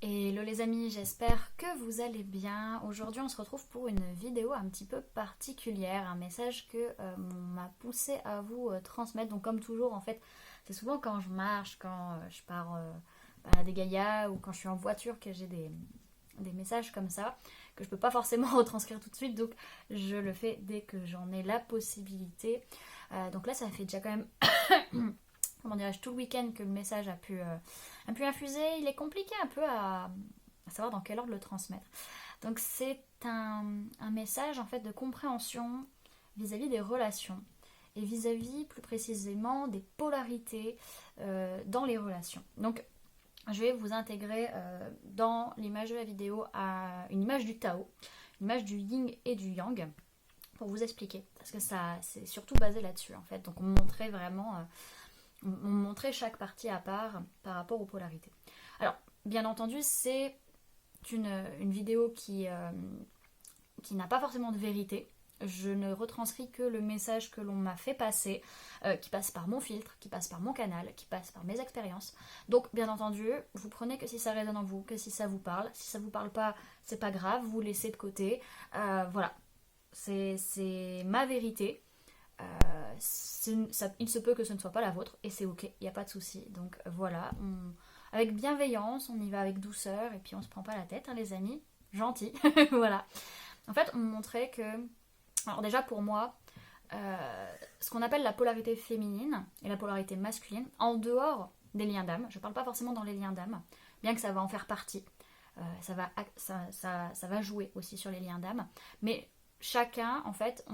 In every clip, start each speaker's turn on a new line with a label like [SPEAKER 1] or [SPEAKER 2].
[SPEAKER 1] Hello les amis, j'espère que vous allez bien. Aujourd'hui on se retrouve pour une vidéo un petit peu particulière, un message que on m'a poussé à vous transmettre. Donc comme toujours en fait, c'est souvent quand je marche, quand je pars à des Gaïa ou quand je suis en voiture que j'ai des messages comme ça, que je peux pas forcément retranscrire tout de suite, donc je le fais dès que j'en ai la possibilité. Donc là ça fait déjà quand même comment dirais-je, tout le week-end que le message a pu infuser. Il est compliqué un peu à savoir dans quel ordre le transmettre. Donc c'est un message en fait de compréhension vis-à-vis des relations et vis-à-vis plus précisément des polarités dans les relations. Donc je vais vous intégrer dans l'image de la vidéo à une image du Tao, une image du Yin et du Yang pour vous expliquer. Parce que ça, c'est surtout basé là-dessus en fait. Donc on montrait vraiment on montrait chaque partie à part par rapport aux polarités. Alors, bien entendu, c'est une vidéo qui n'a pas forcément de vérité. Je ne retranscris que le message que l'on m'a fait passer, qui passe par mon filtre, qui passe par mon canal, qui passe par mes expériences. Donc, bien entendu, vous prenez que si ça résonne en vous, que si ça vous parle. Si ça vous parle pas, c'est pas grave, vous laissez de côté. Voilà, c'est ma vérité. Il se peut que ce ne soit pas la vôtre et c'est ok, il n'y a pas de souci. Donc voilà, avec bienveillance, on y va avec douceur et puis on se prend pas la tête, hein, les amis, gentil. Voilà. En fait, on montrait que, alors déjà pour moi, ce qu'on appelle la polarité féminine et la polarité masculine, en dehors des liens d'âme, je parle pas forcément dans les liens d'âme, bien que ça va en faire partie, ça va jouer aussi sur les liens d'âme, mais chacun, en fait,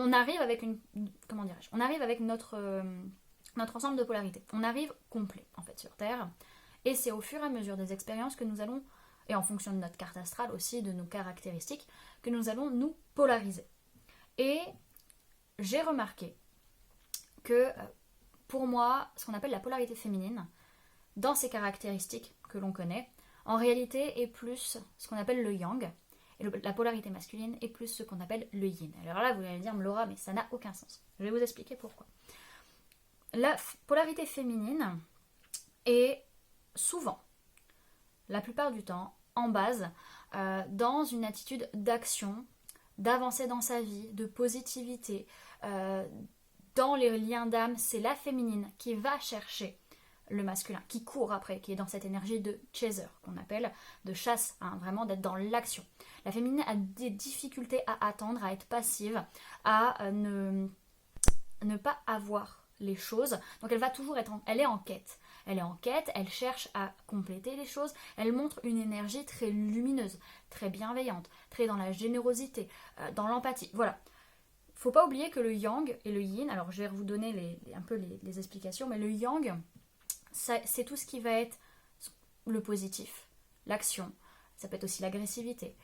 [SPEAKER 1] on arrive avec comment dirais-je, on arrive avec notre ensemble de polarités. On arrive complet en fait sur Terre, et c'est au fur et à mesure des expériences que nous allons, et en fonction de notre carte astrale aussi, de nos caractéristiques, que nous allons nous polariser. Et j'ai remarqué que pour moi, ce qu'on appelle la polarité féminine, dans ses caractéristiques que l'on connaît, en réalité est plus ce qu'on appelle le yang, et la polarité masculine est plus ce qu'on appelle le yin. Alors là, vous allez me dire, Laura, mais ça n'a aucun sens. Je vais vous expliquer pourquoi. La polarité féminine est souvent, la plupart du temps, en base, dans une attitude d'action, d'avancer dans sa vie, de positivité. Dans les liens d'âme, c'est la féminine qui va chercher le masculin, qui court après, qui est dans cette énergie de chaser, qu'on appelle, de chasse, hein, vraiment d'être dans l'action. La féminine a des difficultés à attendre, à être passive, à ne pas avoir les choses. Donc elle va toujours elle est en quête. Elle est en quête, elle cherche à compléter les choses, elle montre une énergie très lumineuse, très bienveillante, très dans la générosité, dans l'empathie. Voilà. Faut pas oublier que le yang et le yin, alors je vais vous donner un peu les explications, mais le yang, c'est tout ce qui va être le positif, l'action, ça peut être aussi l'agressivité,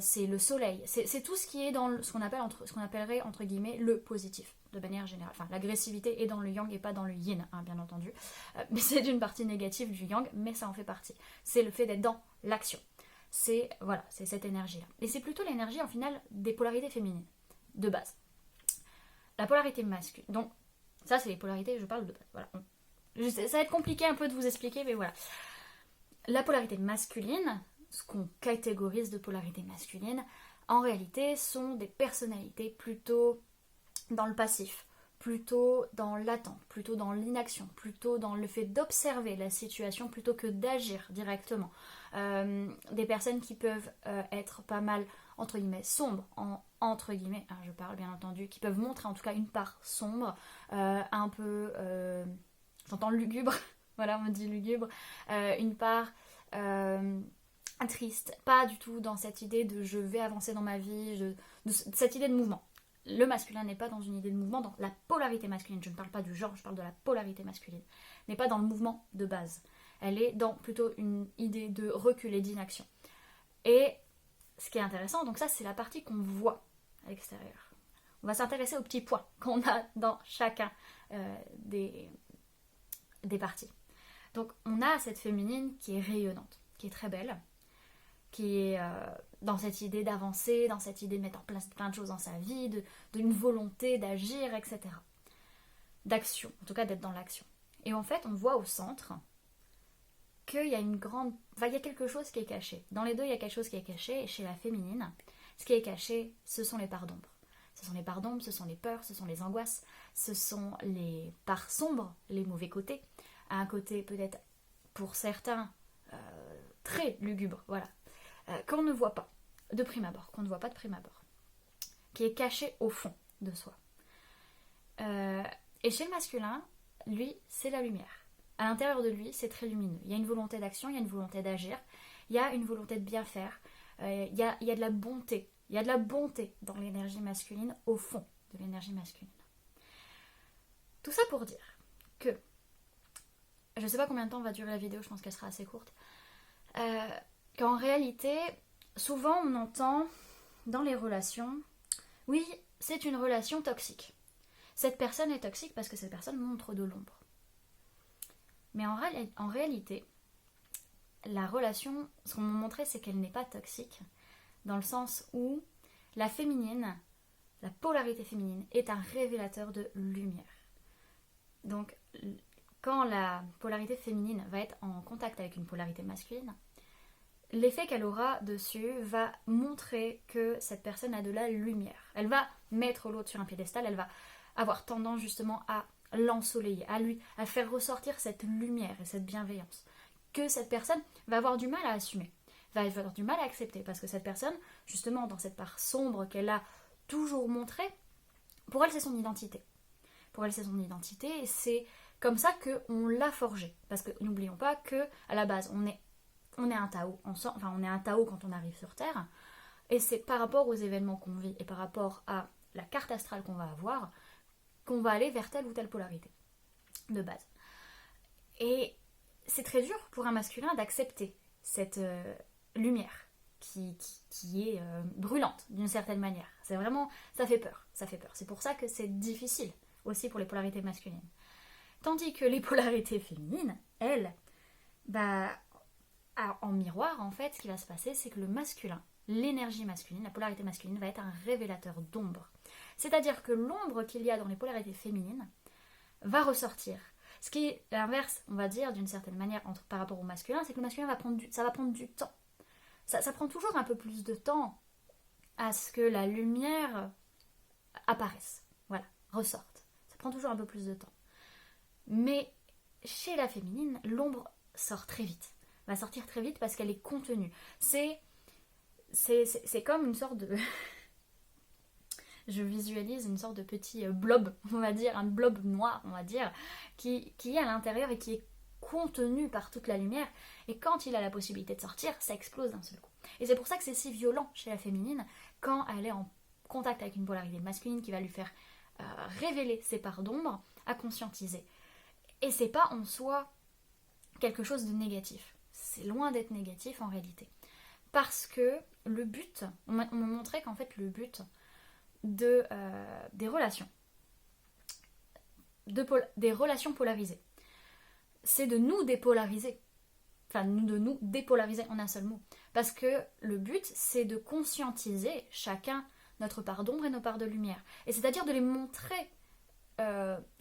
[SPEAKER 1] c'est le soleil, c'est tout ce qui est dans ce qu'on appellerait entre guillemets le positif, de manière générale. Enfin, l'agressivité est dans le yang et pas dans le yin, hein, bien entendu, mais c'est une partie négative du yang, mais ça en fait partie. C'est le fait d'être dans l'action. C'est cette énergie-là. Et c'est plutôt l'énergie en final des polarités féminines, de base. La polarité masculine, donc ça c'est les polarités, je parle de base, voilà. Ça va être compliqué un peu de vous expliquer, mais voilà. La polarité masculine, ce qu'on catégorise de polarité masculine, en réalité, sont des personnalités plutôt dans le passif, plutôt dans l'attente, plutôt dans l'inaction, plutôt dans le fait d'observer la situation plutôt que d'agir directement. Des personnes qui peuvent être pas mal, entre guillemets, sombres, entre guillemets, hein, je parle bien entendu, qui peuvent montrer en tout cas une part sombre, un peu... j'entends lugubre, voilà, on me dit lugubre, une part triste, pas du tout dans cette idée de je vais avancer dans ma vie, de cette idée de mouvement. Le masculin n'est pas dans une idée de mouvement, dans la polarité masculine, je ne parle pas du genre, je parle de la polarité masculine, n'est pas dans le mouvement de base. Elle est dans plutôt une idée de recul et d'inaction. Et ce qui est intéressant, donc ça c'est la partie qu'on voit à l'extérieur. On va s'intéresser aux petits points qu'on a dans chacun des parties. Donc on a cette féminine qui est rayonnante, qui est très belle, qui est dans cette idée d'avancer, dans cette idée de mettre en place plein de choses dans sa vie, d'une volonté d'agir, etc. D'action, en tout cas d'être dans l'action. Et en fait, on voit au centre qu'il y a une grande... Enfin, il y a quelque chose qui est caché. Dans les deux, il y a quelque chose qui est caché, et chez la féminine, ce qui est caché, ce sont les parts d'ombre. Ce sont les parts d'ombre, ce sont les peurs, ce sont les angoisses, ce sont les parts sombres, les mauvais côtés. Un côté peut-être, pour certains, très lugubre, voilà, qu'on ne voit pas de prime abord, qui est caché au fond de soi. Et chez le masculin, lui, c'est la lumière. À l'intérieur de lui, c'est très lumineux. Il y a une volonté d'action, il y a une volonté d'agir, il y a une volonté de bien faire, il y a de la bonté. Il y a de la bonté dans l'énergie masculine, au fond de l'énergie masculine. Tout ça pour dire que, je ne sais pas combien de temps va durer la vidéo, je pense qu'elle sera assez courte, qu'en réalité, souvent on entend dans les relations, oui, c'est une relation toxique. Cette personne est toxique parce que cette personne montre de l'ombre. Mais en réalité, la relation, ce qu'on m'a montré, c'est qu'elle n'est pas toxique, dans le sens où la féminine, la polarité féminine, est un révélateur de lumière. Donc, quand la polarité féminine va être en contact avec une polarité masculine, l'effet qu'elle aura dessus va montrer que cette personne a de la lumière. Elle va mettre l'autre sur un piédestal, elle va avoir tendance justement à l'ensoleiller, à faire ressortir cette lumière et cette bienveillance, que cette personne va avoir du mal à assumer, va avoir du mal à accepter, parce que cette personne, justement dans cette part sombre qu'elle a toujours montrée, pour elle c'est son identité. Pour elle c'est son identité, et c'est comme ça qu'on l'a forgée. Parce que n'oublions pas que à la base on est un Tao, on est un Tao quand on arrive sur Terre, et c'est par rapport aux événements qu'on vit et par rapport à la carte astrale qu'on va avoir qu'on va aller vers telle ou telle polarité de base. Et c'est très dur pour un masculin d'accepter cette lumière qui est brûlante d'une certaine manière. C'est vraiment, ça fait peur. C'est pour ça que c'est difficile aussi pour les polarités masculines. Tandis que les polarités féminines, elles, en miroir, en fait, ce qui va se passer, c'est que le masculin, l'énergie masculine, la polarité masculine, va être un révélateur d'ombre. C'est-à-dire que l'ombre qu'il y a dans les polarités féminines va ressortir. Ce qui est l'inverse, on va dire, d'une certaine manière, par rapport au masculin, c'est que le masculin va prendre du temps. Ça prend toujours un peu plus de temps à ce que la lumière apparaisse, voilà, ressorte. Ça prend toujours un peu plus de temps. Mais chez la féminine, l'ombre sort très vite. Va sortir très vite parce qu'elle est contenue. C'est comme une sorte de... Je visualise une sorte de petit blob, on va dire, un blob noir, on va dire, qui est à l'intérieur et qui est contenu par toute la lumière. Et quand il a la possibilité de sortir, ça explose d'un seul coup. Et c'est pour ça que c'est si violent chez la féminine, quand elle est en contact avec une polarité masculine qui va lui faire révéler ses parts d'ombre, à conscientiser. Et c'est pas en soi quelque chose de négatif. C'est loin d'être négatif en réalité. Parce que le but, on m'a montré qu'en fait le but des relations, des relations polarisées, c'est de nous dépolariser. Enfin, de nous dépolariser en un seul mot. Parce que le but, c'est de conscientiser chacun notre part d'ombre et nos parts de lumière. Et c'est-à-dire de les montrer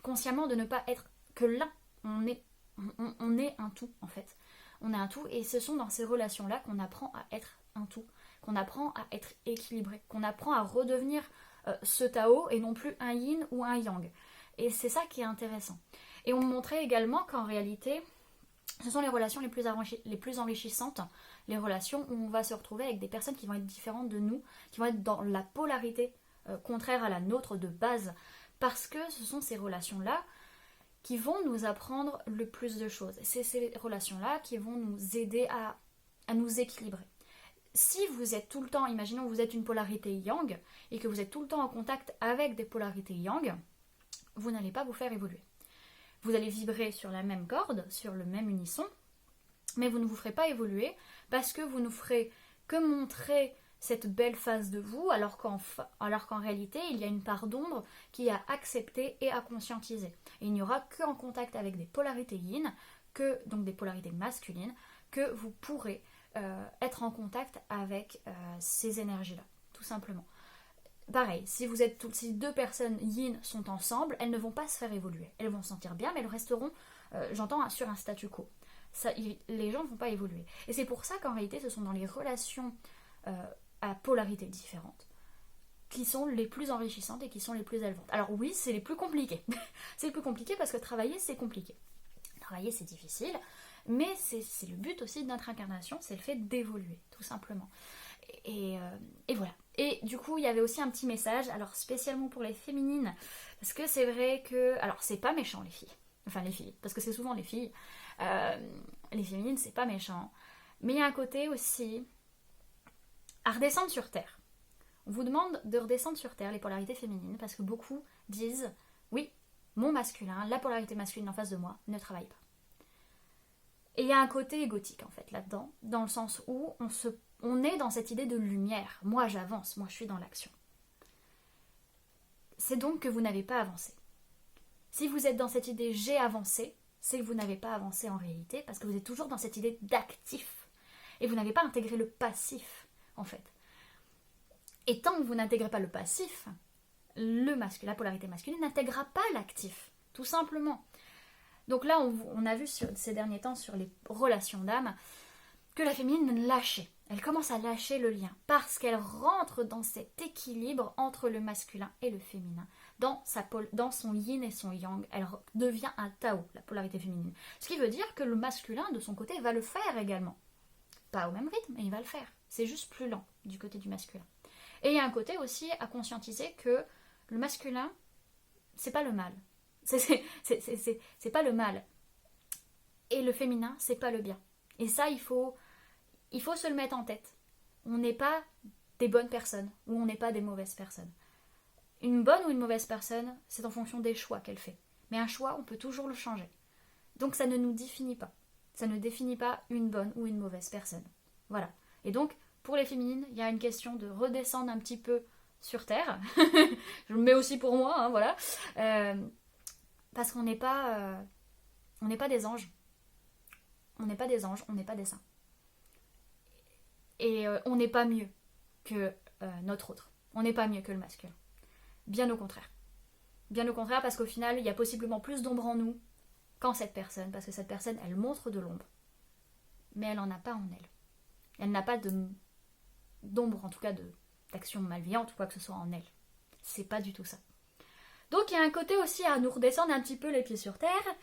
[SPEAKER 1] consciemment, de ne pas être que l'un. On est un tout, en fait. On est un tout, et ce sont dans ces relations-là qu'on apprend à être un tout, qu'on apprend à être équilibré, qu'on apprend à redevenir ce Tao et non plus un yin ou un yang. Et c'est ça qui est intéressant. Et on montrait également qu'en réalité, ce sont les relations les plus enrichissantes, les relations où on va se retrouver avec des personnes qui vont être différentes de nous, qui vont être dans la polarité contraire à la nôtre de base, parce que ce sont ces relations-là qui vont nous apprendre le plus de choses. C'est ces relations-là qui vont nous aider à nous équilibrer. Si vous êtes tout le temps, imaginons que vous êtes une polarité yang, et que vous êtes tout le temps en contact avec des polarités yang, vous n'allez pas vous faire évoluer. Vous allez vibrer sur la même corde, sur le même unisson, mais vous ne vous ferez pas évoluer parce que vous ne ferez que montrer cette belle face de vous, alors qu'en réalité, il y a une part d'ombre qui est à accepter et à conscientiser. Et il n'y aura qu'en contact avec des polarités yin, donc des polarités masculines, que vous pourrez être en contact avec ces énergies-là, tout simplement. Pareil, si deux personnes yin sont ensemble, elles ne vont pas se faire évoluer. Elles vont se sentir bien, mais elles resteront, sur un statu quo. les gens ne vont pas évoluer. Et c'est pour ça qu'en réalité, ce sont dans les relations à polarité différente qui sont les plus enrichissantes et qui sont les plus élevantes. Alors oui, c'est les plus compliqués. C'est le plus compliqué parce que travailler, c'est compliqué. Travailler, c'est difficile, mais c'est le but aussi de notre incarnation, c'est le fait d'évoluer, tout simplement. Et voilà. Et du coup, il y avait aussi un petit message, alors spécialement pour les féminines, parce que c'est vrai que... Alors, c'est pas méchant, les filles. Enfin, les filles, parce que c'est souvent les filles. Les féminines, c'est pas méchant. Mais il y a un côté aussi à redescendre sur Terre. On vous demande de redescendre sur Terre, les polarités féminines, parce que beaucoup disent, oui, mon masculin, la polarité masculine en face de moi, ne travaille pas. Et il y a un côté égotique, en fait, là-dedans, dans le sens où on est dans cette idée de lumière. Moi, j'avance, moi, je suis dans l'action. C'est donc que vous n'avez pas avancé. Si vous êtes dans cette idée « j'ai avancé », c'est que vous n'avez pas avancé en réalité, parce que vous êtes toujours dans cette idée d'actif. Et vous n'avez pas intégré le passif, en fait. Et tant que vous n'intégrez pas le passif, la polarité masculine n'intégrera pas l'actif, tout simplement. Donc là, on a vu ces derniers temps sur les relations d'âme que la féminine lâchait. Elle commence à lâcher le lien parce qu'elle rentre dans cet équilibre entre le masculin et le féminin. Dans son yin et son yang, elle devient un Tao, la polarité féminine. Ce qui veut dire que le masculin, de son côté, va le faire également. Pas au même rythme, mais il va le faire. C'est juste plus lent du côté du masculin. Et il y a un côté aussi à conscientiser que le masculin, c'est pas le mal. C'est pas le mal. Et le féminin, c'est pas le bien. Et ça, il faut se le mettre en tête. On n'est pas des bonnes personnes ou on n'est pas des mauvaises personnes. Une bonne ou une mauvaise personne, c'est en fonction des choix qu'elle fait. Mais un choix, on peut toujours le changer. Donc ça ne nous définit pas. Ça ne définit pas une bonne ou une mauvaise personne. Voilà. Et donc, pour les féminines, il y a une question de redescendre un petit peu sur Terre. Je le mets aussi pour moi, hein, voilà. Parce qu'on n'est pas des anges. On n'est pas des anges, on n'est pas des saints. Et on n'est pas mieux que notre autre. On n'est pas mieux que le masculin. Bien au contraire. Bien au contraire, parce qu'au final, il y a possiblement plus d'ombre en nous qu'en cette personne. Parce que cette personne, elle montre de l'ombre. Mais elle n'en a pas en elle. Elle n'a pas d'ombre, en tout cas d'action malveillante ou quoi que ce soit en elle. C'est pas du tout ça. Donc il y a un côté aussi à nous redescendre un petit peu les pieds sur terre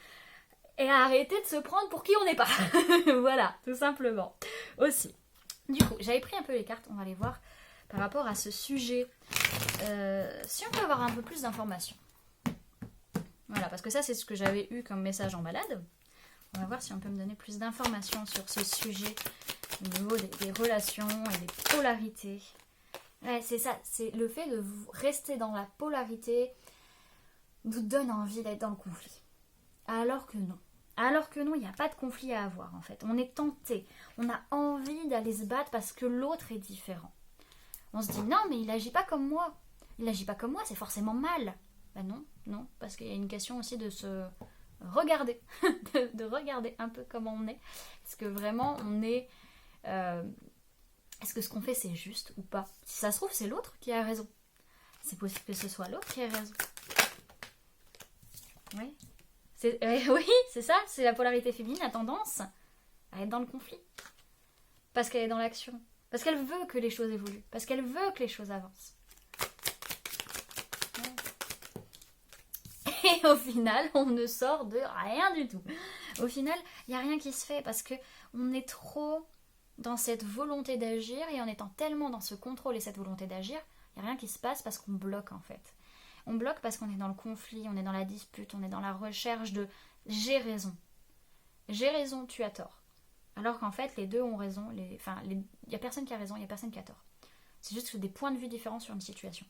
[SPEAKER 1] et à arrêter de se prendre pour qui on n'est pas. Voilà, tout simplement. Aussi. Du coup, j'avais pris un peu les cartes, on va les voir par rapport à ce sujet. Si on peut avoir un peu plus d'informations. Voilà, parce que ça c'est ce que j'avais eu comme message en balade. On va voir si on peut me donner plus d'informations sur ce sujet au niveau des relations et des polarités. Ouais, c'est ça, c'est le fait de rester dans la polarité nous donne envie d'être dans le conflit. Alors que non. Alors que non, il n'y a pas de conflit à avoir en fait. On est tenté, on a envie d'aller se battre parce que l'autre est différent. On se dit non mais il agit pas comme moi. Il agit pas comme moi, c'est forcément mal. Ben non, parce qu'il y a une question aussi de se regarder, de regarder un peu comment on est. Est-ce que vraiment on est... est-ce que ce qu'on fait c'est juste ou pas? Si ça se trouve c'est l'autre qui a raison. C'est possible que ce soit l'autre qui a raison. Oui. Oui, c'est ça, c'est la polarité féminine a tendance à être dans le conflit. Parce qu'elle est dans l'action. Parce qu'elle veut que les choses évoluent. Parce qu'elle veut que les choses avancent. Ouais. Et au final, on ne sort de rien du tout. Au final, il n'y a rien qui se fait parce qu'on est trop dans cette volonté d'agir et en étant tellement dans ce contrôle et cette volonté d'agir, il n'y a rien qui se passe parce qu'on bloque en fait. On bloque parce qu'on est dans le conflit, on est dans la dispute, on est dans la recherche de « j'ai raison ». J'ai raison, tu as tort. Alors qu'en fait, les deux ont raison. Il n'y a personne qui a raison, il n'y a personne qui a tort. C'est juste des points de vue différents sur une situation.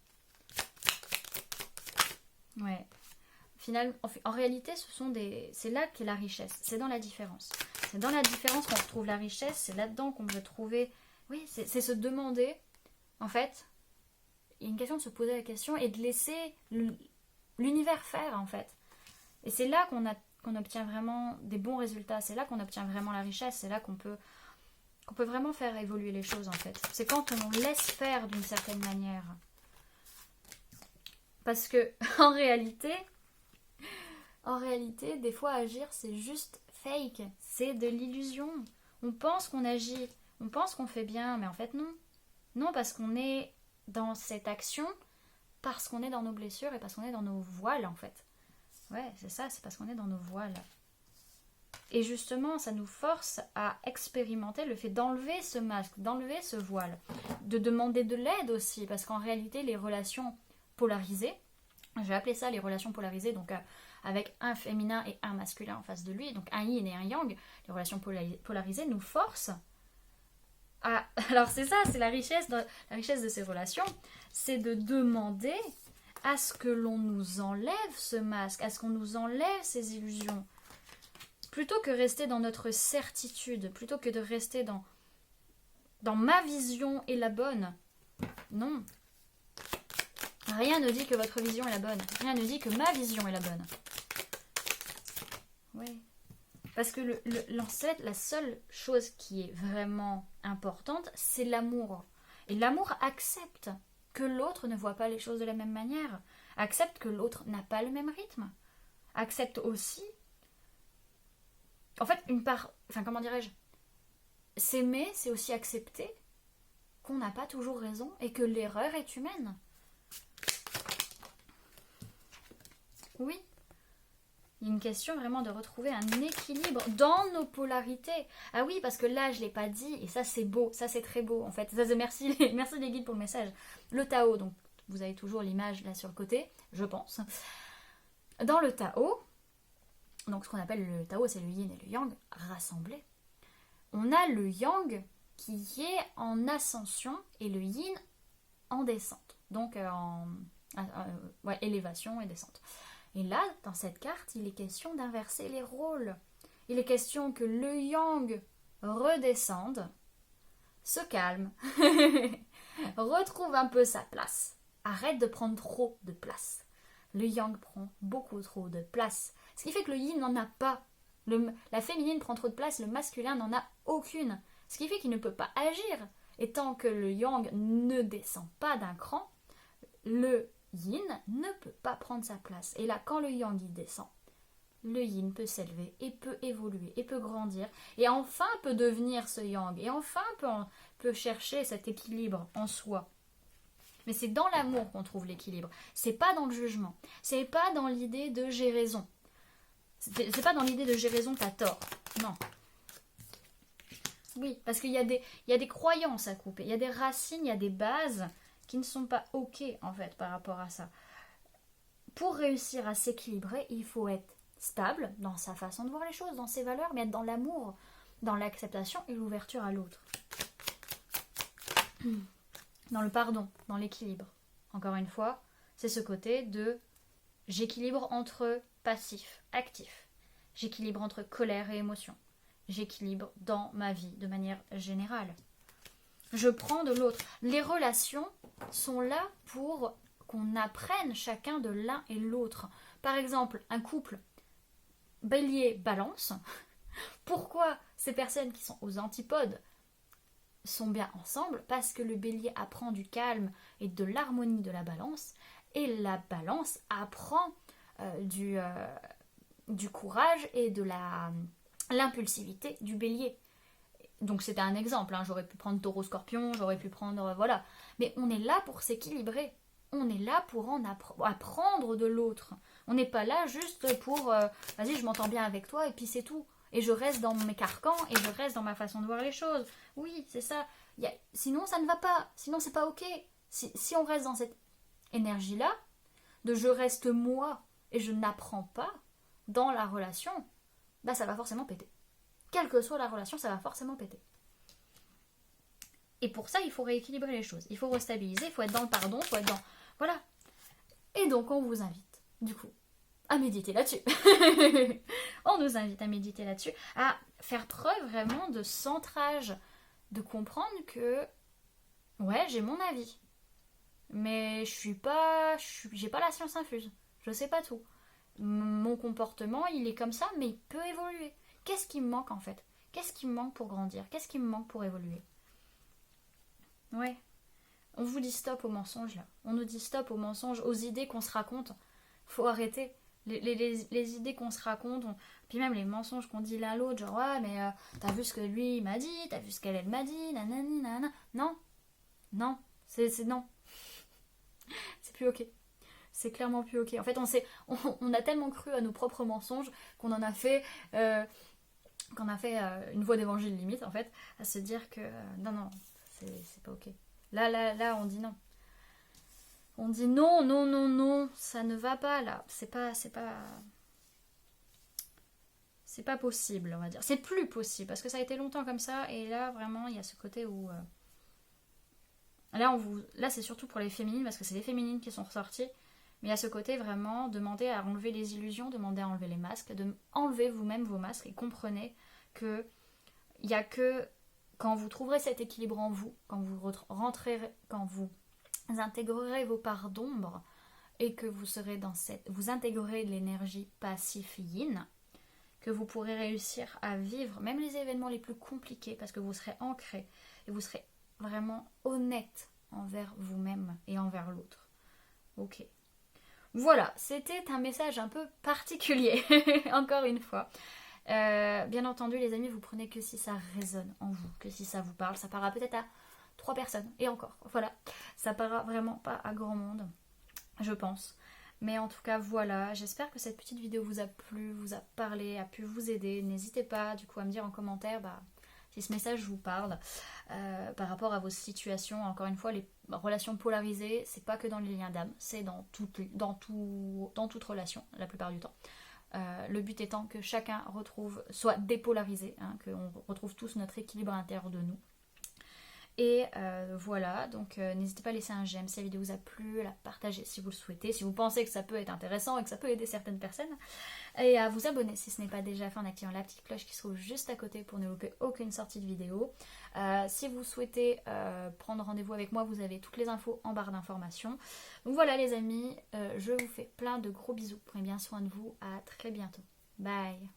[SPEAKER 1] Ouais. En réalité, c'est là qu'est la richesse. C'est dans la différence. C'est dans la différence qu'on retrouve la richesse. C'est là-dedans qu'on veut trouver... Oui, c'est se demander, en fait... Il y a une question de se poser la question et de laisser l'univers faire, en fait. Et c'est là qu'on obtient vraiment des bons résultats. C'est là qu'on obtient vraiment la richesse. C'est là qu'on peut vraiment faire évoluer les choses, en fait. C'est quand on laisse faire d'une certaine manière. Parce que, en réalité, des fois, agir, c'est juste fake, c'est de l'illusion. On pense qu'on agit, on pense qu'on fait bien, mais en fait non. Non, parce qu'on est dans cette action, parce qu'on est dans nos blessures et parce qu'on est dans nos voiles en fait. Ouais, c'est ça, c'est parce qu'on est dans nos voiles. Et justement, ça nous force à expérimenter le fait d'enlever ce masque, d'enlever ce voile, de demander de l'aide aussi, parce qu'en réalité, les relations polarisées, je vais appeler ça les relations polarisées, donc avec un féminin et un masculin en face de lui, donc un yin et un yang, les relations polarisées nous forcent à... Alors c'est ça, c'est la richesse de ces relations, c'est de demander à ce que l'on nous enlève ce masque, à ce qu'on nous enlève ces illusions. Plutôt que rester dans notre certitude, plutôt que de rester dans ma vision est la bonne. Non. Rien ne dit que votre vision est la bonne. Rien ne dit que ma vision est la bonne. Oui. Parce que la seule chose qui est vraiment importante, c'est l'amour. Et l'amour accepte que l'autre ne voit pas les choses de la même manière. Accepte que l'autre n'a pas le même rythme. Accepte aussi... En fait, comment dirais-je, s'aimer, c'est aussi accepter qu'on n'a pas toujours raison et que l'erreur est humaine. Oui, il y a une question vraiment de retrouver un équilibre dans nos polarités. Ah oui, parce que là, je ne l'ai pas dit, et ça c'est beau, ça c'est très beau en fait. Ça, merci les guides pour le message. Le Tao, donc vous avez toujours l'image là sur le côté, je pense. Dans le Tao, donc ce qu'on appelle le Tao, c'est le yin et le yang rassemblés. On a le yang qui est en ascension et le yin en descente. Donc élévation et descente. Et là, dans cette carte, il est question d'inverser les rôles. Il est question que le yang redescende, se calme, retrouve un peu sa place. Arrête de prendre trop de place. Le yang prend beaucoup trop de place. Ce qui fait que le yin n'en a pas. La féminine prend trop de place, le masculin n'en a aucune. Ce qui fait qu'il ne peut pas agir. Et tant que le yang ne descend pas d'un cran, le yin ne peut pas prendre sa place. Et là, quand le yang y descend, le yin peut s'élever et peut évoluer et peut grandir. Et enfin peut devenir ce yang. Et enfin peut chercher cet équilibre en soi. Mais c'est dans l'amour qu'on trouve l'équilibre. C'est pas dans le jugement. C'est pas dans l'idée de j'ai raison. C'est pas dans l'idée de j'ai raison, t'as tort. Non. Oui, parce qu'il y a des croyances à couper. Il y a des racines, il y a des bases qui ne sont pas ok en fait par rapport à ça. Pour réussir à s'équilibrer, il faut être stable dans sa façon de voir les choses, dans ses valeurs, mais être dans l'amour, dans l'acceptation et l'ouverture à l'autre. Dans le pardon, dans l'équilibre. Encore une fois, c'est ce côté de j'équilibre entre passif, actif. J'équilibre entre colère et émotion. J'équilibre dans ma vie de manière générale. Je prends de l'autre. Les relations sont là pour qu'on apprenne chacun de l'un et l'autre. Par exemple, un couple bélier-balance. Pourquoi ces personnes qui sont aux antipodes sont bien ensemble? Parce que le bélier apprend du calme et de l'harmonie de la balance, et la balance apprend du courage et de l'impulsivité du bélier. Donc c'était un exemple, hein. J'aurais pu prendre taureau-scorpion, j'aurais pu prendre... voilà. Mais on est là pour s'équilibrer. On est là pour apprendre de l'autre. On n'est pas là juste pour... vas-y, je m'entends bien avec toi et puis c'est tout. Et je reste dans mes carcans et je reste dans ma façon de voir les choses. Oui, c'est ça. Sinon, ça ne va pas. Sinon, c'est pas ok. Si on reste dans cette énergie-là, de je reste moi et je n'apprends pas dans la relation, bah ça va forcément péter. Quelle que soit la relation, ça va forcément péter. Et pour ça, il faut rééquilibrer les choses. Il faut restabiliser, il faut être dans le pardon, il faut être dans... Voilà. Et donc, on vous invite, du coup, à méditer là-dessus. On nous invite à méditer là-dessus, à faire preuve vraiment de centrage, de comprendre que, ouais, j'ai mon avis, mais j'ai pas la science infuse, je sais pas tout. Mon comportement, il est comme ça, mais il peut évoluer. Qu'est-ce qui me manque en fait? Qu'est-ce qui me manque pour grandir? Qu'est-ce qui me manque pour évoluer? Ouais. On vous dit stop aux mensonges là. On nous dit stop aux mensonges, aux idées qu'on se raconte. Faut arrêter. Les idées qu'on se raconte, puis même les mensonges qu'on dit l'un à l'autre, genre ouais mais t'as vu ce que lui m'a dit, t'as vu ce qu'elle m'a dit, nanani nanana. Non, non, c'est non, c'est plus ok. C'est clairement plus ok. En fait, on a tellement cru à nos propres mensonges qu'on en a fait, une voie d'évangile limite, en fait, à se dire que non, non, c'est pas ok. Là, on dit non. On dit non, non, non, non, ça ne va pas là. C'est pas possible, on va dire. C'est plus possible parce que ça a été longtemps comme ça et là, vraiment, il y a ce côté où là, c'est surtout pour les féminines parce que c'est les féminines qui sont ressorties. Mais il y a ce côté vraiment, demander à enlever les illusions, demander à enlever les masques, enlever vous-même vos masques et comprenez que il n'y a que quand vous trouverez cet équilibre en vous, quand vous quand vous intégrerez vos parts d'ombre et que vous intégrerez de l'énergie passive yin, que vous pourrez réussir à vivre même les événements les plus compliqués parce que vous serez ancré et vous serez vraiment honnête envers vous-même et envers l'autre. Ok. Voilà, c'était un message un peu particulier, encore une fois. Bien entendu, les amis, vous prenez que si ça résonne en vous, que si ça vous parle. Ça parlera peut-être à 3 personnes, et encore, voilà. Ça parlera vraiment pas à grand monde, je pense. Mais en tout cas, voilà, j'espère que cette petite vidéo vous a plu, vous a parlé, a pu vous aider. N'hésitez pas, du coup, à me dire en commentaire, si ce message vous parle par rapport à vos situations. Encore une fois, les relations polarisées, c'est pas que dans les liens d'âme, c'est dans toute relation, la plupart du temps. Le but étant que chacun soit dépolarisé, hein, qu'on retrouve tous notre équilibre intérieur de nous. Et voilà, donc n'hésitez pas à laisser un j'aime si la vidéo vous a plu, à la partager si vous le souhaitez, si vous pensez que ça peut être intéressant et que ça peut aider certaines personnes, et à vous abonner si ce n'est pas déjà fait en activant la petite cloche qui se trouve juste à côté pour ne louper aucune sortie de vidéo. Si vous souhaitez prendre rendez-vous avec moi, vous avez toutes les infos en barre d'informations. Donc voilà les amis, je vous fais plein de gros bisous, prenez bien soin de vous, à très bientôt. Bye.